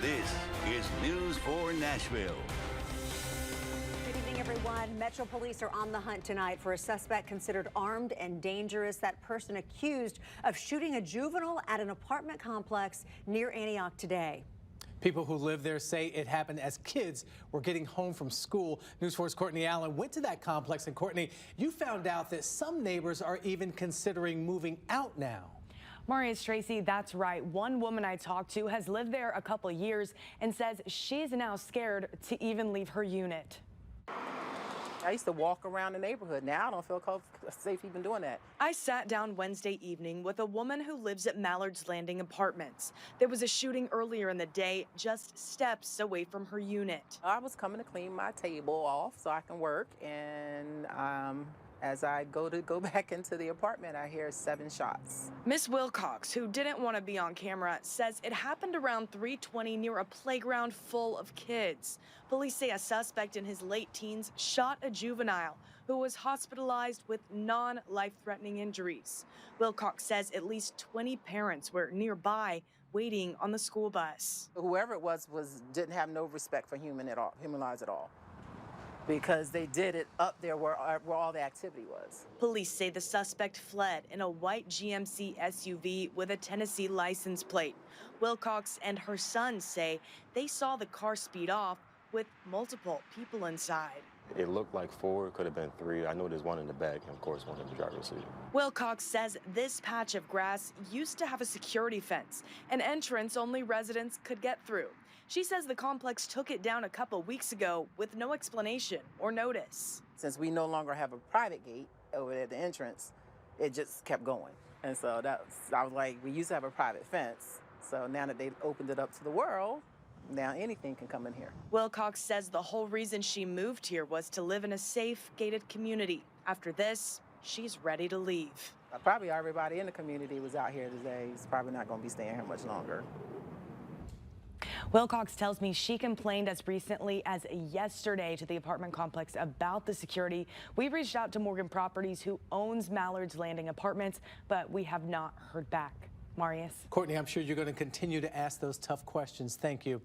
This is News 4 Nashville. Good evening, everyone. Metro Police are on the hunt tonight for a suspect considered armed and dangerous. That person accused of shooting a juvenile at an apartment complex near Antioch today. People who live there say it happened as kids were getting home from school. News 4's Courtney Allen went to that complex. And Courtney, you found out that some neighbors are even considering moving out now. Marius Tracy, that's right. One woman I talked to has lived there a couple of years and says she's now scared to even leave her unit. I used to walk around the neighborhood. Now I don't feel safe even doing that. I sat down Wednesday evening with a woman who lives at Mallard's Landing Apartments. There was a shooting earlier in the day, just steps away from her unit. I was coming to clean my table off so I can work, and as I go back into the apartment, I hear 7 shots. Miss Wilcox, who didn't want to be on camera, says it happened around 3:20 near a playground full of kids. Police say a suspect in his late teens shot a juvenile who was hospitalized with non-life-threatening injuries. Wilcox says at least 20 parents were nearby waiting on the school bus. Whoever it was didn't have no respect for human lives at all, because they did it up there where all the activity was. Police say the suspect fled in a white GMC SUV with a Tennessee license plate. Wilcox and her son say they saw the car speed off with multiple people inside. It looked like 4, could have been 3. I know there's one in the back and, of course, one in the driver's seat. Wilcox says this patch of grass used to have a security fence, an entrance only residents could get through. She says the complex took it down a couple weeks ago with no explanation or notice. Since we no longer have a private gate over there at the entrance, it just kept going. And so I was like, we used to have a private fence. So now that they opened it up to the world, now anything can come in here. Wilcox says the whole reason she moved here was to live in a safe, gated community. After this, she's ready to leave. Probably everybody in the community was out here today. He's probably not going to be staying here much longer. Wilcox tells me she complained as recently as yesterday to the apartment complex about the security. We reached out to Morgan Properties, who owns Mallard's Landing Apartments, but we have not heard back. Marius. Courtney, I'm sure you're going to continue to ask those tough questions. Thank you.